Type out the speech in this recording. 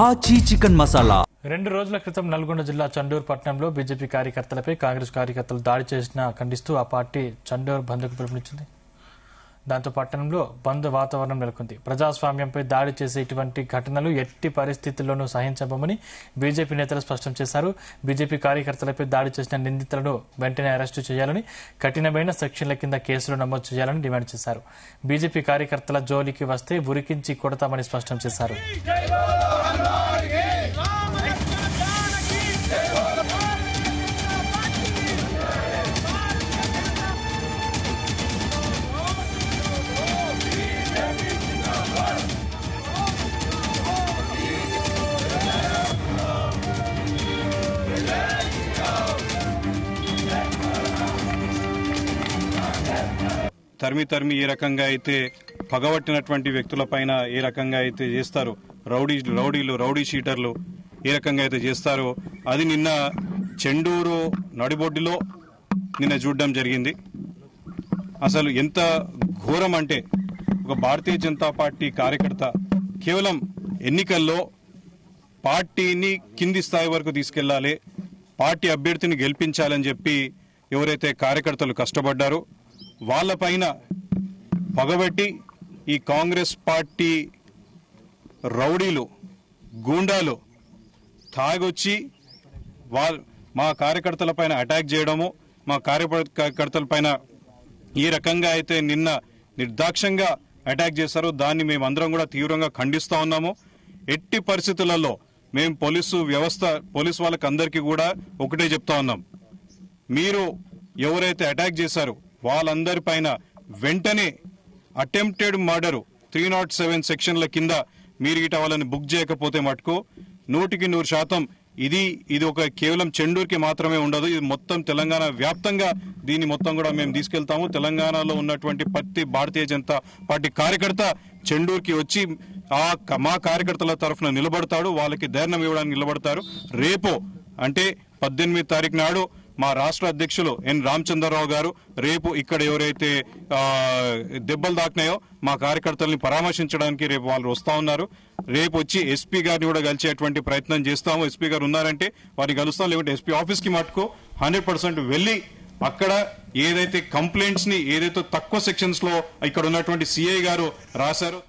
ఆచి చికెన్ మసాలా 2 రోజుల క్రితం నల్గొండ జిల్లా చండూరు పట్టణంలో బీజేపీ కార్యకర్తలపై కాంగ్రెస్ కార్యకర్తలు దాడి చేసిన ఖండిస్తూ ఆ పార్టీ చండూరు బంద్కు పిలుపునిచ్చింది. దాంతో పట్టణంలో బంద్ వాతావరణం నెలకొంది. ప్రజాస్వామ్యంపై దాడి చేసే ఇటువంటి ఘటనలు ఎట్టి పరిస్థితుల్లోనూ సహించబోమని బీజేపీ నేతలు స్పష్టం చేశారు. బీజేపీ కార్యకర్తలపై దాడి చేసిన నిందితులను వెంటనే అరెస్టు చేయాలని, కఠినమైన సెక్షన్ల కింద కేసులు నమోదు చేయాలని డిమాండ్ చేశారు. బీజేపీ కార్యకర్తల జోలికి వస్తే ఉరికించి కొడతామని స్పష్టం చేశారు. తరిమి ఏ రకంగా అయితే పగబట్టినటువంటి వ్యక్తులపైన ఏ రకంగా అయితే చేస్తారో, రౌడీ షీటర్లు ఏ రకంగా అయితే చేస్తారో అది నిన్న చెండూరు నడిబొడ్డులో నిన్న చూడడం జరిగింది. అసలు ఎంత ఘోరం అంటే ఒక భారతీయ జనతా పార్టీ కార్యకర్త కేవలం ఎన్నికల్లో పార్టీని కింది స్థాయి వరకు తీసుకెళ్లాలి, పార్టీ అభ్యర్థిని గెలిపించాలని చెప్పి ఎవరైతే కార్యకర్తలు కష్టపడ్డారో వాళ్ళపైన పగబట్టి ఈ కాంగ్రెస్ పార్టీ రౌడీలు, గూండాలు తాగొచ్చి మా కార్యకర్తలపైన అటాక్ చేయడము, మా కార్యకర్తలపైన ఈ రకంగా అయితే నిన్న నిర్దాక్ష్యంగా అటాక్ చేశారో దాన్ని మేమందరం కూడా తీవ్రంగా ఖండిస్తూ ఉన్నాము. ఎట్టి పరిస్థితులలో మేము పోలీసు వాళ్ళకి అందరికీ కూడా ఒకటే చెప్తా ఉన్నాం, మీరు ఎవరైతే అటాక్ చేశారో వాళ్ళందరిపైన వెంటనే అటెంప్టెడ్ మర్డర్ 307 సెక్షన్ల కింద మీరు గిట వాళ్ళని బుక్ చేయకపోతే మటుకు 100% ఇది ఒక కేవలం చెండూరుకి మాత్రమే ఉండదు, ఇది మొత్తం తెలంగాణ వ్యాప్తంగా దీన్ని మొత్తం కూడా మేము తీసుకెళ్తాము. తెలంగాణలో ఉన్నటువంటి ప్రతి భారతీయ జనతా పార్టీ కార్యకర్త చెండూరుకి వచ్చి మా కార్యకర్తల తరఫున నిలబడతాడు, వాళ్ళకి ధైర్యం ఇవ్వడానికి నిలబడతారు. రేపు అంటే 18 తారీఖు నాడు మా రాష్ట్ర అధ్యక్షులు ఎన్ రామచంద్రరావు గారు రేపు ఇక్కడ ఎవరైతే దెబ్బలు తాకినాయో మా కార్యకర్తల్ని పరామర్శించడానికి రేపు వాళ్ళు వస్తా ఉన్నారు. రేపు వచ్చి ఎస్పీ గారిని కూడా కలిసేటువంటి ప్రయత్నం చేస్తాము. ఎస్పీ గారు ఉన్నారంటే వారిని కలుస్తాం, లేకుంటే ఎస్పీ ఆఫీస్ కి మటుకు 100% వెళ్లి అక్కడ ఏదైతే కంప్లైంట్స్ ని ఏదైతే తక్కువ సెక్షన్స్ లో ఇక్కడ ఉన్నటువంటి సిఐ గారు రాశారో